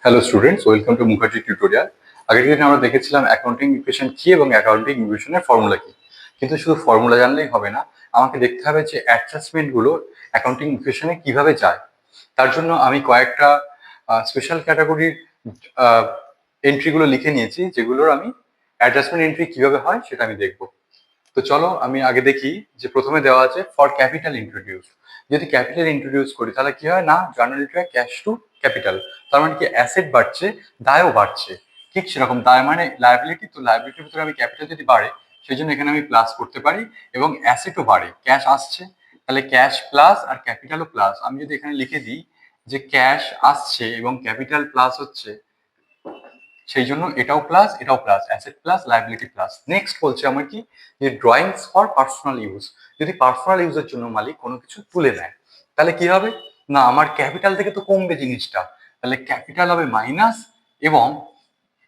Hello students, welcome to Mukherjee tutorial. আগের দিন আমরা দেখেছিলাম অ্যাকাউন্টিং ইকুয়েশন কি এবং অ্যাকাউন্টিং ইকুয়েশনের ফর্মুলা কি। কিন্তু শুধু ফর্মুলা জানলেই হবে না, আমাকে দেখতে হবে যে অ্যাডজাস্টমেন্টগুলো অ্যাকাউন্টিং ইকুয়েশনে কিভাবে যায়। তার জন্য আমি কয়েকটা স্পেশাল ক্যাটাগরির এন্ট্রিগুলো লিখে নিয়েছি, যেগুলোর আমি অ্যাডজাস্টমেন্ট এন্ট্রি কিভাবে হয় সেটা আমি দেখব। তো চলো আমি আগে দেখি যে প্রথমে দেওয়া আছে ফর ক্যাপিটাল ইন্ট্রোডিউস। যদি ক্যাপিটাল ইন্ট্রোডিউস করি তাহলে কি হয় না, জার্নালিটা ক্যাশ টু ক্যাপিটাল, তার মানে কি অ্যাসেট বাড়ছে, দায়ও বাড়ছে। ঠিক সেরকম দায় মানে লায়াবিলিটি, তো লায়াবিলিটির ভিতরে আমি ক্যাপিটাল যদি বাড়ে সেই জন্য এখানে আমি প্লাস করতে পারি, এবং অ্যাসেটও বাড়ে, ক্যাশ আসছে, তাহলে ক্যাশ প্লাস আর ক্যাপিটালও প্লাস। আমি যদি এখানে লিখে দিই যে ক্যাশ আসছে এবং ক্যাপিটাল প্লাস হচ্ছে, সেই জন্য এটাও প্লাস এটাও plus, asset plus liability plus. Next বলছে আমার কি, যে ড্রয়িংস ফর পার্সোনাল ইউজ। যদি পার্সোনাল ইউজের জন্য মালিক কোনো কিছু তুলে নেয় তাহলে কি হবে না, আমার ক্যাপিটাল থেকে তো কমবে জিনিসটা, তাহলে ক্যাপিটাল হবে মাইনাস। এবং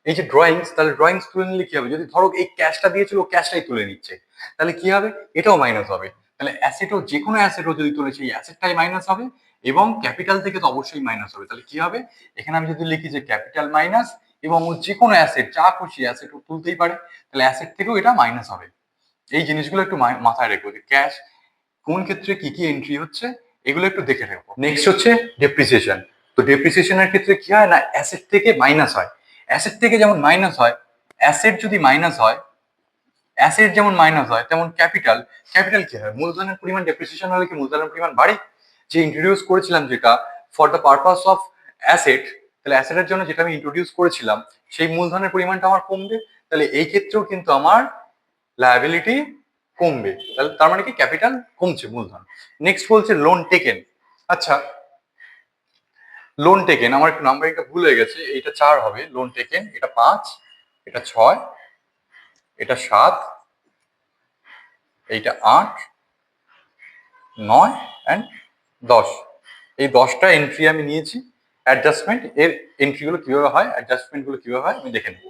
এই যে ড্রয়িংস, তাহলে ড্রয়িংস তুলে নিলে কি হবে, যদি ধরো এই ক্যাশটা দিয়েছিল ক্যাশটাই তুলে নিচ্ছে, তাহলে কি হবে, এটাও মাইনাস হবে। তাহলে অ্যাসেটও, যে কোনো অ্যাসেটও যদি তুলে সেই অ্যাসেটটাই মাইনাস হবে, এবং ক্যাপিটাল থেকে তো অবশ্যই মাইনাস হবে। তাহলে কি হবে, এখানে আমি যদি লিখি যে ক্যাপিটাল মাইনাস, এবং ও যে কোনো অ্যাসেট, যা খুশি অ্যাসেট ও তুলতেই পারে, তাহলে অ্যাসেট থেকেও এটা মাইনাস হবে। এই জিনিসগুলো একটু মাথায় রেখো, যে ক্যাশ কোন ক্ষেত্রে কি কি এন্ট্রি হচ্ছে এগুলো একটু দেখে রাখবো। নেক্সট হচ্ছে ডেপ্রিসিয়েশন। তো ডেপ্রিসিয়েশনের ক্ষেত্রে কি হয় না, অ্যাসেট থেকে মাইনাস হয়। অ্যাসেট থেকে যেমন মাইনাস হয়, অ্যাসেট যদি মাইনাস হয়, অ্যাসেট যেমন মাইনাস হয় তেমন ক্যাপিটাল, ক্যাপিটাল কি হয়, মূলধনের পরিমাণ ডেপ্রিসিয়েশন হলে কি মূলধনের পরিমাণ বাড়ে? যে ইন্ট্রোডিউস করেছিলাম যেটা for the purpose of asset, তাহলে অ্যাসেটের জন্য যেটা আমি ইন্ট্রোডিউস করেছিলাম সেই মূলধনের পরিমাণটা আমার কমবে, তাহলে এই ক্ষেত্রেও কিন্তু আমার লায়াবিলিটি কমবে। তাহলে তার মানে কি ক্যাপিটাল কমছে, মূলধন। নেক্সট বলছে লোন টেকেন। আচ্ছা, লোন টেকেন, আমার একটু নাম্বারিংটা ভুল হয়ে গেছে, এইটা 4 হবে লোন টেকেন, এটা 5, এটা 6, এটা 7, এইটা 8, 9 অ্যান্ড 10। এই 10টা এন্ট্রি আমি নিয়েছি অ্যাডজাস্টমেন্ট। এর এন্ট্রিগুলো কিভাবে হয়, অ্যাডজাস্টমেন্টগুলো কিভাবে হয় আমি দেখে নেব।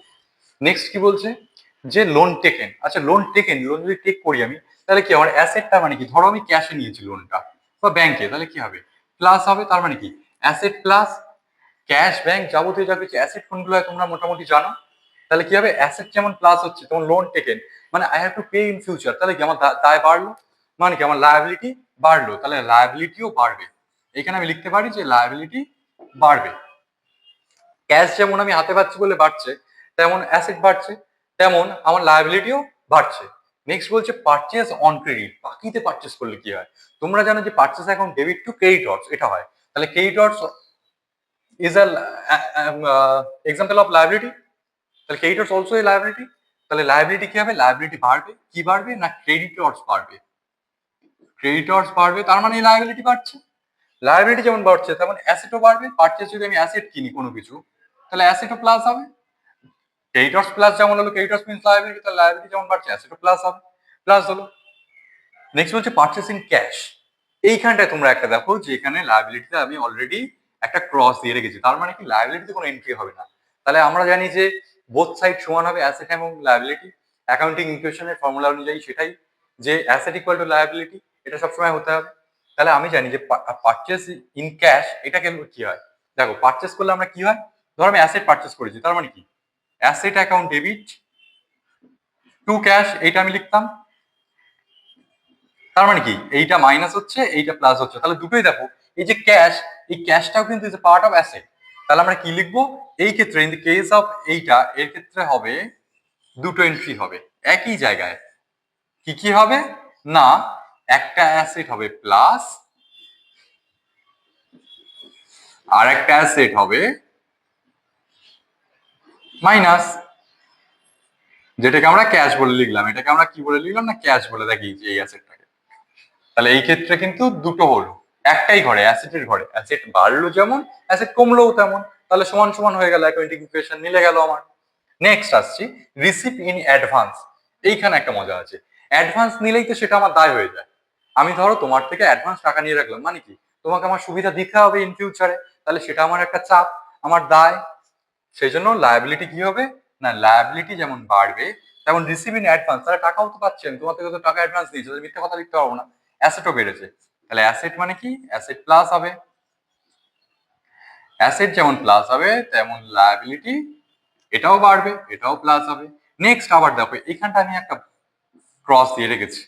নেক্সট কি বলছে, যে লোন টেকেন। আচ্ছা, লোন টেকেন, লোন যদি টেক করি আমি, তাহলে কি আমার অ্যাসেটটা মানে কি, ধরো আমি ক্যাশে নিয়েছি লোনটা বা ব্যাংকে, তাহলে কি হবে, প্লাস হবে। তার মানে কি অ্যাসেট প্লাস ক্যাশ, ব্যাংক, যাবতীয় যা কিছু অ্যাসেট কোনগুলো হয় তোমরা মোটামুটি জানো। তাহলে কি হবে, অ্যাসেট যেমন প্লাস হচ্ছে তেমন লোন টেকেন মানে I have to pay in future, তাহলে কি আমার দায় বাড়লো, মানে কি আমার লায়াবিলিটি বাড়লো, তাহলে লায়াবিলিটিও বাড়বে। এখানে আমি লিখতে পারি যে লায়াবিলিটি বাড়বে। ক্যাশ যেমন আমি হাতে পাচ্ছি বলে বাড়ছে, তেমন অ্যাসেট বাড়ছে, তেমন আমার লায়াবিলিটিও বাড়ছে। নেক্সট বলছে পারচেজ অন ক্রেডিট। বাকিতে পারচেজ করলে কি হয়, তোমরা জানো যে purchase account debit two creditors এটা হয়, তাহলে creditors is a example of liability, তাহলে ক্রেডিটর্স অলসো এ লায়াবিলিটি। তাহলে লায়াবিলিটি কি হবে, লায়াবিলিটি বাড়বে, কি বাড়বে না ক্রেডিটর্স বাড়বে, ক্রেডিটর্স বাড়বে, তার মানে লায়াবিলিটি বাড়ছে। লায়াবিলিটি যেমন বাড়ছে তেমন অ্যাসেটও বাড়বে, পারচেজ যদি আমি অ্যাসেট কিনি কোনো কিছু, তাহলে অ্যাসেটও প্লাস হবে। ক্রেডিটর্স প্লাস যেমন হলো, ক্রেডিটর্স মিনস লায়াবিলিটি, তাহলে লায়াবিলিটি যেমন বাড়ছে অ্যাসেটও প্লাস হবে, প্লাস হলো। নেক্সট হচ্ছে পারচেস ইন ক্যাশ। এইখানটায় তোমরা একটা দেখো যে এখানে লায়াবিলিটিতে আমি অলরেডি একটা ক্রস দিয়ে রেখেছি, তার মানে কি লায়াবিলিটিতে কোনো এন্ট্রি হবে না। তাহলে আমরা জানি যে বোথ সাইড সমান হবে অ্যাসেট এবং লায়াবিলিটি, অ্যাকাউন্টিং ইকুয়েশনের ফর্মুলা অনুযায়ী সেটাই, যে অ্যাসেট ইকুয়াল টু লায়াবিলিটি, এটা সবসময় হতে হবে। তাহলে আমি জানি যে পারচেস ইন ক্যাশ এটা কেন কি হয়, দেখো পারচেস করলে আমরা কি হয়, ধরো আমি অ্যাসেট পারচেস করেছি, তার মানে কি asset account debit two cash, এইটা আমি লিখতাম। তার মানে কি এইটা মাইনাস হচ্ছে এইটা প্লাস হচ্ছে, তাহলে দুটোই দেখো, এই যে ক্যাশ, এই ক্যাশটাও কিন্তু ইজ পার্ট অফ অ্যাসেট। তাহলে আমরা কি লিখবো, এই ক্ষেত্রে ইন দ্য কেস অফ এইটা, এর ক্ষেত্রে হবে দুটো এন্ট্রি হবে একই জায়গায়। কি কি হবে না, একটা অ্যাসেট হবে প্লাস আর একটা অ্যাসেট হবে মাইনাস, যেটাকে আমরা ক্যাশ বলে লিখলাম, এটাকে আমরা কি বলে লিখলাম না ক্যাশ বলে দেখি যে এই অ্যাসেটটাকে। তাহলে এই ক্ষেত্রে কিন্তু দুটো হলো, একটাই ঘরে, অ্যাসেটের ঘরে অ্যাসেট বাড়লো যেমন অ্যাসেট কমলোও তেমন, তাহলে সমান সমান হয়ে গেল, অ্যাকাউন্টিং ইকুয়েশন মিলে গেল আমার। নেক্সট আসছি রিসিভ ইন অ্যাডভান্স। এইখানে একটা মজা আছে, অ্যাডভান্স নিলেই তো সেটা আমার দায় হয়ে যায়। আমি ধরো তোমার থেকে অ্যাডভান্স টাকা নিয়ে রাখলাম, মানে কি তোমাকে আমার সুবিধা দিতে হবে ইন ফিউচারে, তাহলে সেটা আমার একটা চাপ, আমার দায়। সেই জন্য লায়াবিলিটি কি হবে না, লায়াবিলিটি যেমন বাড়বে তেমন রিসিভ ইন অ্যাডভান্স, তাহলে টাকাও তো পাচ্ছেন, তোমার থেকে তো টাকা অ্যাডভান্স দিয়েছে, মিথ্যা কথা লিখতে পারবো না, অ্যাসেটও বেড়েছে। তাহলে অ্যাসেট মানে কি, অ্যাসেট প্লাস হবে। অ্যাসেট যেমন প্লাস হবে তেমন লায়াবিলিটি এটাও বাড়বে, এটাও প্লাস হবে। নেক্সট আবার দেখো এখানটা আমি একটা ক্রস দিয়ে রেখেছি,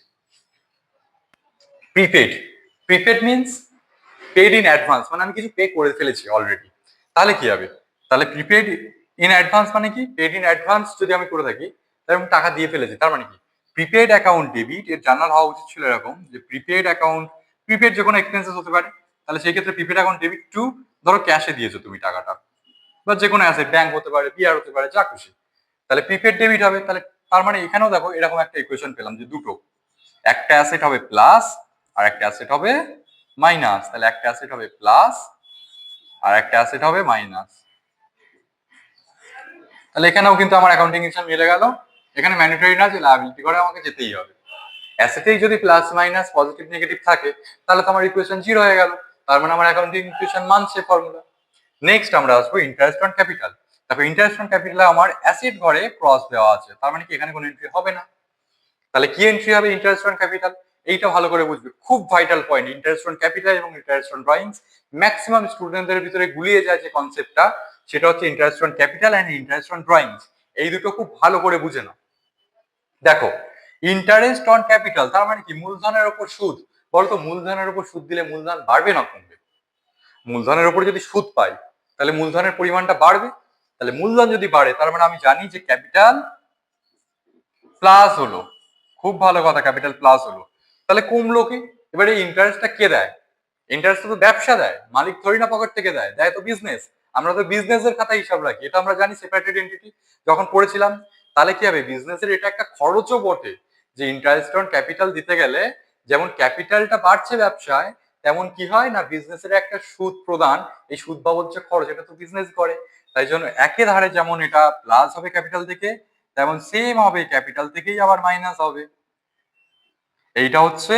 prepaid. Prepaid means paid in advance, মানে আমি কিছু পে করে ফেলেছি অলরেডি। তাহলে কি হবে? তাহলে প্রিপেড ইন অ্যাডভান্স মানে কি? পেড ইন অ্যাডভান্স যদি আমি করে থাকি তাহলে আমি টাকা দিয়ে ফেলেছি, তার মানে কি প্রিপেড অ্যাকাউন্ট ডেবিট এর জার্নাল হওয়া উচিত ছিল এরকম যে প্রিপেড অ্যাকাউন্ট, প্রিপেড যে কোনো এক্সপেন্সেস হতে পারে, তাহলে সেই ক্ষেত্রে প্রিপেড অ্যাকাউন্ট ডেবিট টু, ধরো ক্যাশে দিয়েছো তুমি টাকাটা, বা যে কোনো অ্যাসেট, ব্যাংক হতে পারে, বিআর হতে পারে, যা খুশি, তাহলে প্রিপেড ডেবিট হবে। তাহলে তার মানে এখানেও দেখো এরকম একটা ইকুয়েশন পেলাম যে দুটো, একটা অ্যাসেট হবে প্লাস আর একটা অ্যাসেট হবে মাইনাস। তাহলে একটা অ্যাসেট হবে প্লাস আর একটা অ্যাসেট হবে মাইনাস। তাহলে এখানেও কিন্তু আমার অ্যাকাউন্টিং ইকুয়েশন মিলে গেল। এখানে ম্যান্ডেটরি না যে লায়াবিলিটি করে আমাকে যেতেই হবে। অ্যাসেটেই যদি প্লাস মাইনাস পজিটিভ নেগেটিভ থাকে তাহলে তো আমার ইকুয়েশন জিরো হয়ে গেল, তার মানে আমার অ্যাকাউন্টিং ইকুয়েশন মানছে ফর্মুলা। নেক্সট আমরা আসবো ইন্টারেস্ট অন ক্যাপিটাল। তারপর ইন্টারেস্ট অন ক্যাপিটালে আমার অ্যাসেট ঘরে ক্রস দেওয়া আছে, তার মানে কি এখানে কোনো এন্ট্রি হবে না। তাহলে কি এন্ট্রি হবে? Interest on capital. এইটা ভালো করে বুঝবে, খুব vital point. Interest on capital এবং ইন্টারেস্ট অন ড্রয়িংস ম্যাক্সিমাম স্টুডেন্টদের ভিতরে গুলিয়ে যায় যে কনসেপ্টটা, সেটা হচ্ছে interest on capital and interest on drawings. এই দুটো খুব ভালো করে বুঝে নাও। দেখো ইন্টারেস্ট অন ক্যাপিটাল তার মানে কি? মূলধনের উপর সুদ। বলতো মূলধনের উপর সুদ দিলে মূলধন বাড়বে না কমবে? মূলধনের উপর যদি সুদ পাই তাহলে মূলধনের পরিমাণটা বাড়বে। তাহলে মূলধন যদি বাড়ে তার মানে আমি জানি যে ক্যাপিটাল প্লাস হলো। খুব ভালো কথা, ক্যাপিটাল প্লাস হলো। তাহলে কমলো কি? এবারে ইন্টারেস্টটা কে দেয়? ইন্টারেস্ট তো ব্যবসা দেয়, মালিক থরি না পকেট থেকে দেয়, দেয় তো বিজনেস। আমরা তো বিজনেসের খাতায় হিসাব রাখি, এটা আমরা জানি সেপারেটেড এন্টিটি যখন পড়েছিলাম। তাহলে কি হবে? বিজনেসের এটা একটা খরচও বটে যে ইন্টারেস্ট অন ক্যাপিটাল দিতে গেলে যেমন ক্যাপিটালটা বাড়ছে ব্যবসায়, তেমন কি হয় না বিজনেসের একটা সুদ প্রদান, এই সুদ বাবদ যে খরচ এটা তো বিজনেস করে। তাই জন্য একে ধারে যেমন এটা প্লাস হবে ক্যাপিটাল থেকে, তেমন সেম হবে ক্যাপিটাল থেকেই আবার মাইনাস হবে। এইটা হচ্ছে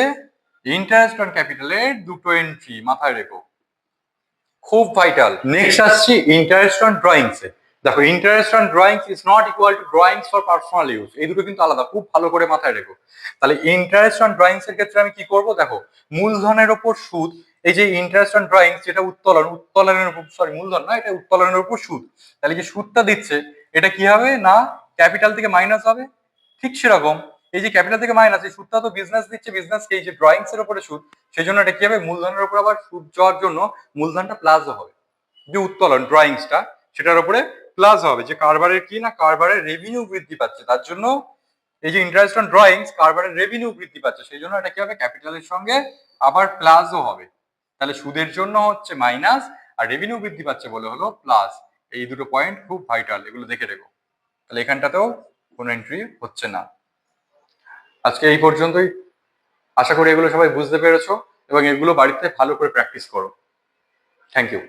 ইন্টারেস্ট অন ক্যাপিটালের দুটো এন্ট্রি, মাথায় রেখো, খুব ভাইটাল। নেক্সট আসছি ইন্টারেস্ট অন ড্রয়িংস এ। দেখো interest on drawings is not equal to drawings for personal use, এই দুটো কিন্তু আলাদা, খুব ভালো করে মাথায় রেখো। তাহলে ইন্টারেস্ট অন ড্রয়িংস এর ক্ষেত্রে আমি কি করব? দেখো মূলধনের উপর সুদ, এই যে ইন্টারেস্ট অন ড্রয়িংস যেটা উত্তোলন, উত্তোলনের উপর, সরি মূলধন না, এটা উত্তোলনের উপর সুদ। তাহলে যে সুদটা দিচ্ছে এটা কি হবে না ক্যাপিটাল থেকে মাইনাস হবে। ঠিক সেরকম এই যে ক্যাপিটাল থেকে মাইনাস, এই সুদটা তো বিজনেস দিচ্ছে বিজনেসকে, এই যে ড্রয়িংস এর উপরে সুদ, সেই জন্য এটা কি হবে? মূলধনের উপর আবার সুদ যাওয়ার জন্য মূলধনটা প্লাসও হবে। যে উত্তোলন ড্রয়িংসটা সেটার উপরে প্লাস হবে, যে কারবারের কি না কারবারের রেভিনিউ বৃদ্ধি পাচ্ছে, তার জন্য এই যে ইন্টারেস্ট অন ড্রয়িংস কারবারের রেভিনিউ বৃদ্ধি পাচ্ছে, সেই জন্য এটা কি হবে? ক্যাপিটালের সঙ্গে আবার প্লাসও হবে। তাহলে সুদের জন্য হচ্ছে মাইনাস আর রেভিনিউ বৃদ্ধি পাচ্ছে বলে হলো প্লাস। এই দুটো পয়েন্ট খুব ভাইটাল, এগুলো দেখে রেখো। তাহলে এখানটাতেও কোনো এন্ট্রি হচ্ছে না। আজকে এই পর্যন্তই। আশা করি এগুলো সবাই বুঝতে পেরেছো এবং এগুলো বাড়িতে ভালো করে প্র্যাকটিস করো। Thank you.